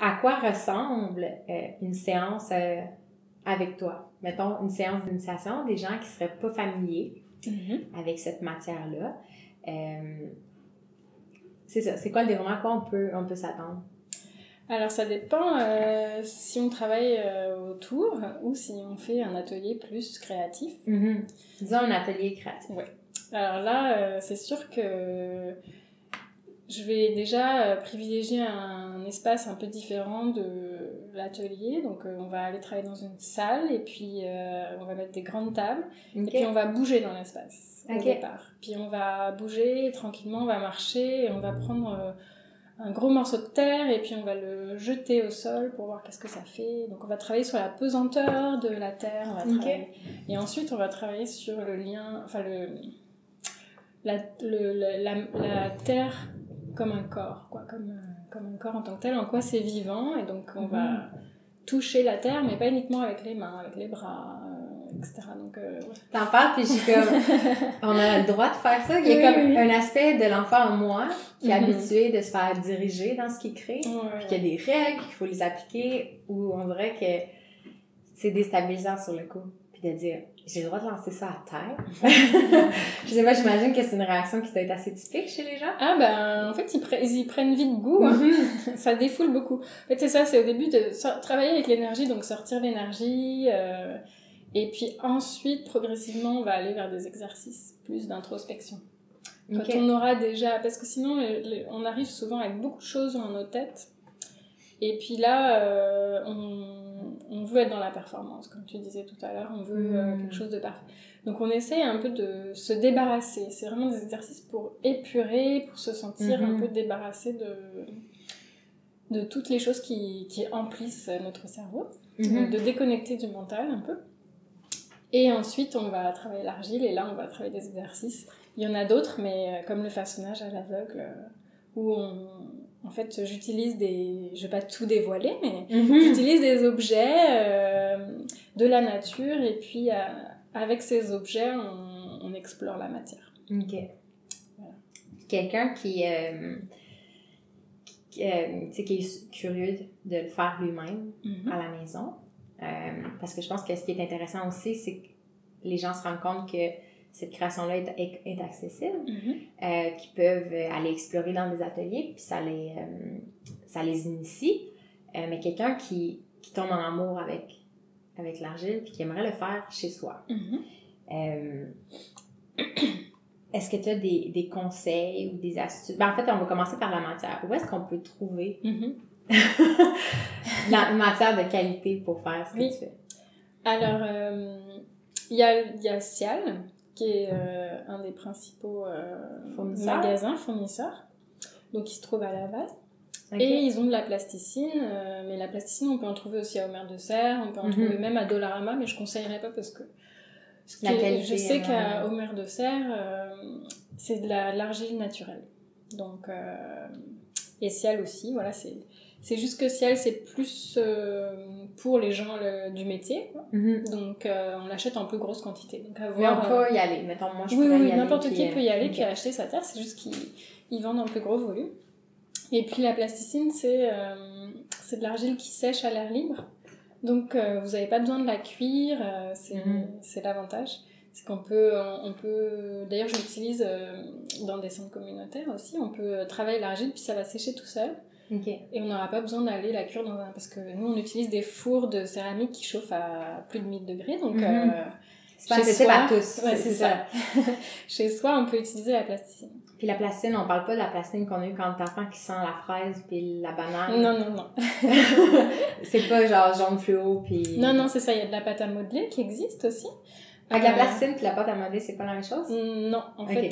à quoi ressemble une séance avec toi? Mettons, une séance d'initiation, des gens qui seraient pas familiers avec cette matière-là. C'est ça. C'est quoi le déroulement? À quoi on peut s'attendre? Alors, ça dépend si on travaille autour ou si on fait un atelier plus créatif. Disons un atelier créatif. Oui. Alors là, c'est sûr que je vais déjà privilégier un espace un peu différent de l'atelier. Donc, on va aller travailler dans une salle et puis on va mettre des grandes tables. Et puis, on va bouger dans l'espace au départ. Puis, on va bouger tranquillement, on va marcher et on va prendre un gros morceau de terre et puis on va le jeter au sol pour voir qu'est-ce que ça fait. Donc, on va travailler sur la pesanteur de la terre. On va travailler. Et ensuite, on va travailler sur le lien... Enfin, la terre comme un corps, quoi, comme un corps en tant que tel, en quoi c'est vivant, et donc on va toucher la terre, mais pas uniquement avec les mains, avec les bras, etc. Donc, T'en parles, puis je suis comme, on a le droit de faire ça. Il y a comme un aspect de l'enfant en moi qui est habitué de se faire diriger dans ce qu'il crée, puis qu'il y a des règles, qu'il faut les appliquer, où on dirait que c'est déstabilisant sur le coup, puis de dire... J'ai le droit de lancer ça à terre. Je sais pas, j'imagine que c'est une réaction qui doit être assez typique chez les gens. Ah ben, en fait, ils y prennent vite goût. Hein. Ça défoule beaucoup. En fait, c'est ça, c'est au début de travailler avec l'énergie, donc sortir l'énergie. Et puis ensuite, progressivement, on va aller vers des exercices plus d'introspection. Quand on aura déjà... Parce que sinon, on arrive souvent avec beaucoup de choses dans nos têtes. Et puis là, on veut être dans la performance, comme tu disais tout à l'heure, on veut quelque chose de parfait. Donc on essaye un peu de se débarrasser. C'est vraiment des exercices pour épurer, pour se sentir un peu débarrassé de toutes les choses qui emplissent notre cerveau, de déconnecter du mental un peu. Et ensuite, on va travailler l'argile, et là, on va travailler des exercices. Il y en a d'autres, mais comme le façonnage à l'aveugle, où en fait, j'utilise je vais pas tout dévoiler, mais j'utilise des objets de la nature, et puis avec ces objets, on explore la matière. OK. Voilà. Quelqu'un qui est curieux de le faire lui-même à la maison, parce que je pense que ce qui est intéressant aussi, c'est que les gens se rendent compte que cette création-là est accessible, qu'ils peuvent aller explorer dans des ateliers, puis ça les initie. Mais quelqu'un qui tombe en amour avec l'argile, puis qui aimerait le faire chez soi. Est-ce que tu as des conseils ou des astuces? En fait, on va commencer par la matière. Où est-ce qu'on peut trouver la matière de qualité pour faire ce que tu fais? Alors, il y a Cial, qui est un des principaux magasins fournisseurs, donc il se trouve à Laval. Et ils ont de la plasticine, mais la plasticine, on peut en trouver aussi à Omer de Serre, on peut en trouver même à Dollarama, mais je conseillerais pas parce que je sais qu'à Omer de Serre, c'est de l'argile naturelle. Donc, et Cial aussi, voilà, c'est juste que Cial, c'est plus pour les gens du métier. Donc, on l'achète en plus grosse quantité. Donc, mais on peut y aller. Mettons, moi, je pourrais y aller. N'importe qui peut y aller puis acheter sa terre. C'est juste qu'ils vendent en plus gros volume. Et puis, la plasticine, c'est de l'argile qui sèche à l'air libre. Donc, vous n'avez pas besoin de la cuire. C'est l'avantage. C'est qu'on peut... D'ailleurs, je l'utilise dans des centres communautaires aussi. On peut travailler l'argile puis ça va sécher tout seul. Et on n'aura pas besoin d'aller la cuire dans parce que nous on utilise des fours de céramique qui chauffent à plus de 1000 degrés, donc c'est pas accessible à tous. Ouais, c'est ça. Chez soi on peut utiliser la plasticine. Puis la plasticine, on parle pas de la plasticine qu'on a eu quand t'es enfant qui sent la fraise puis la banane. Non. C'est pas genre jaune fluo puis... Non, c'est ça, il y a de la pâte à modeler qui existe aussi. Avec la plasticine puis la pâte à modeler, c'est pas la même chose? Non, en fait,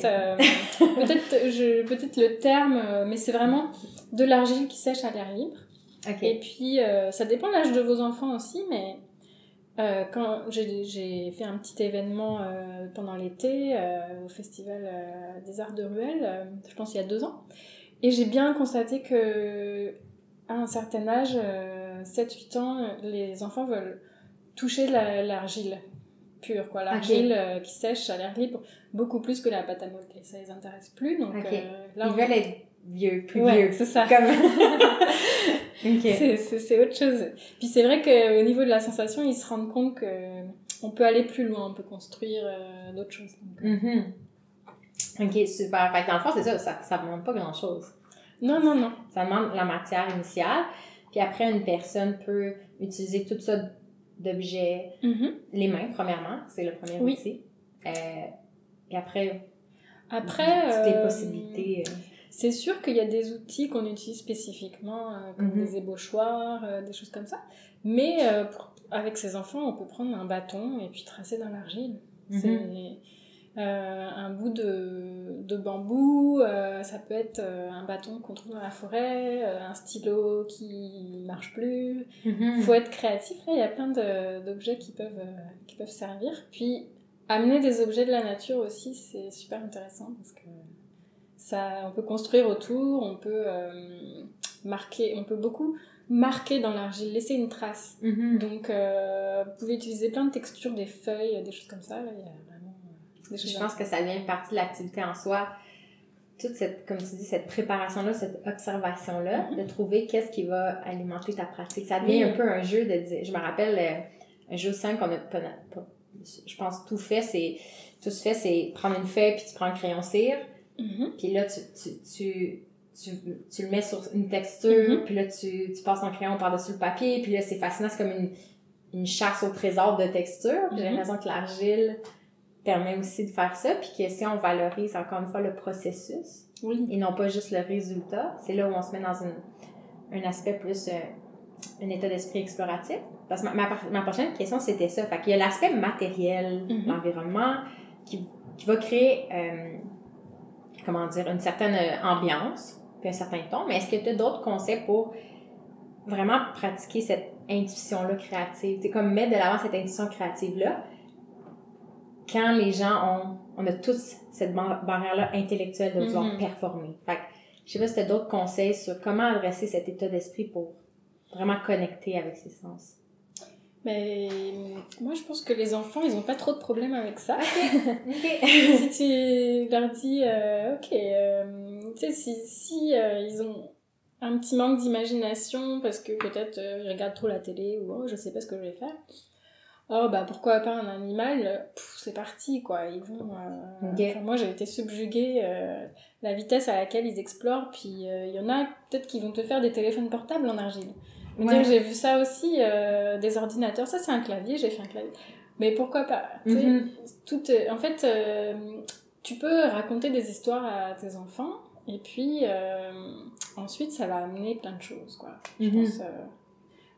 peut-être le terme, mais c'est vraiment de l'argile qui sèche à l'air libre. Et puis, ça dépend de l'âge de vos enfants aussi, mais quand j'ai fait un petit événement pendant l'été au Festival des Arts de Ruelle, je pense il y a 2 ans, et j'ai bien constaté que à un certain âge, 7-8 ans, les enfants veulent toucher l'argile pure, quoi, l'argile qui sèche à l'air libre, beaucoup plus que la pâte à modeler, ça les intéresse plus, donc là ils veulent être vieux, plus vieux, vieux, c'est ça. C'est autre chose. Puis c'est vrai qu'au niveau de la sensation, ils se rendent compte qu'on peut aller plus loin, on peut construire d'autres choses. Donc, Ok, super. Fait que dans le fond, c'est ça demande pas grand-chose. Non. Ça demande la matière initiale, puis après, une personne peut utiliser toutes sortes d'objets, les mains, premièrement, c'est le premier outil. Et après toutes les possibilités. C'est sûr qu'il y a des outils qu'on utilise spécifiquement, comme des ébauchoirs, des choses comme ça. Mais avec ses enfants, on peut prendre un bâton et puis tracer dans l'argile. C'est un bout de bambou, ça peut être un bâton qu'on trouve dans la forêt, un stylo qui marche plus. Faut être créatif, là, il y a plein d'objets qui peuvent servir. Puis amener des objets de la nature aussi, c'est super intéressant parce que on peut construire autour, on peut marquer, on peut beaucoup marquer dans l'argile, laisser une trace. Donc vous pouvez utiliser plein de textures, des feuilles, des choses comme ça. Là, il y a vraiment des choses. Je pense que ça devient une partie de l'activité en soi. Toute cette, comme tu dis, cette préparation-là, cette observation-là, de trouver qu'est-ce qui va alimenter ta pratique. Ça devient un peu un jeu de dire. Je me rappelle un jeu simple qu'on a pas, je pense tout se fait, c'est prendre une feuille puis tu prends un crayon cire. Puis là, tu le mets sur une texture, puis là, tu passes ton crayon par-dessus le papier, puis là, c'est fascinant, c'est comme une chasse au trésor de texture. J'ai l'impression que l'argile permet aussi de faire ça, puis que si on valorise encore une fois le processus, et non pas juste le résultat, c'est là où on se met dans un aspect plus, un état d'esprit exploratif. Parce que ma prochaine question, c'était ça. Fait qu'il y a l'aspect matériel, l'environnement, qui va créer... comment dire, une certaine ambiance, puis un certain ton, mais est-ce que tu as d'autres conseils pour vraiment pratiquer cette intuition-là créative? C'est comme mettre de l'avant cette intuition créative-là quand les gens on a tous cette barrière-là intellectuelle de vouloir performer. Fait que, je sais pas si tu as d'autres conseils sur comment adresser cet état d'esprit pour vraiment connecter avec ses sens. Mais moi, je pense que les enfants, ils ont pas trop de problèmes avec ça. Okay. Si tu leur dis, tu sais, si ils ont un petit manque d'imagination parce que peut-être ils regardent trop la télé ou je sais pas ce que je vais faire. Oh, bah pourquoi pas un animal, c'est parti, quoi. Ils vont... moi, j'ai été subjuguée la vitesse à laquelle ils explorent, puis il y en a peut-être qui vont te faire des téléphones portables en argile. J'ai vu ça aussi, des ordinateurs. Ça, c'est un clavier, j'ai fait un clavier. Mais pourquoi pas? En fait, tu peux raconter des histoires à tes enfants, et puis ensuite, ça va amener plein de choses, quoi. Je pense...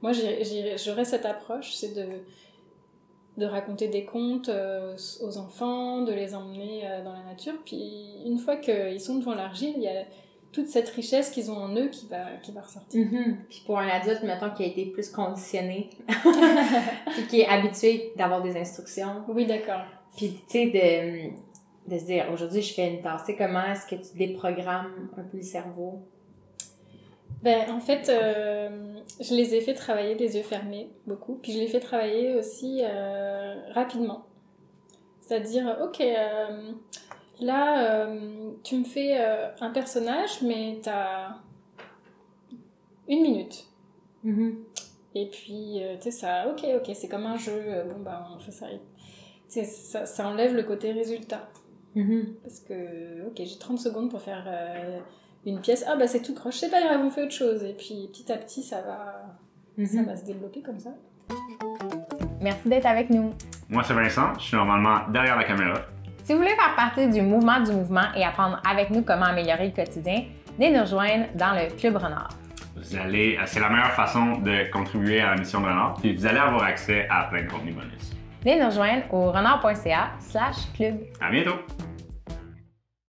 moi, j'aurais cette approche, c'est de raconter des contes aux enfants, de les emmener dans la nature. Puis, une fois qu'ils sont devant l'argile, il y a toute cette richesse qu'ils ont en eux qui va ressortir. Puis pour un adulte, mettons, qui a été plus conditionné, puis qui est habitué d'avoir des instructions. Oui, d'accord. Puis, tu sais, de se dire, aujourd'hui, je fais une tasse. Tu sais, comment est-ce que tu déprogrammes un peu le cerveau? Ben, en fait, je les ai fait travailler les yeux fermés, beaucoup. Puis je les fais travailler aussi rapidement. C'est-à-dire, ok... là, tu me fais un personnage, mais t'as 1 minute. Et puis, tu sais, ça, ok, c'est comme un jeu, on fait ça. Tu sais, ça enlève le côté résultat. Parce que, ok, j'ai 30 secondes pour faire une pièce. Ah, bah c'est tout croche, c'est pas grave, on fait autre chose. Et puis, petit à petit, ça va se développer comme ça. Merci d'être avec nous. Moi, c'est Vincent, je suis normalement derrière la caméra. Si vous voulez faire partie du mouvement et apprendre avec nous comment améliorer le quotidien, venez nous rejoindre dans le Club Renard. C'est la meilleure façon de contribuer à la mission de Renard, puis vous allez avoir accès à plein de contenus bonus. Venez nous rejoindre au renard.ca/club. À bientôt!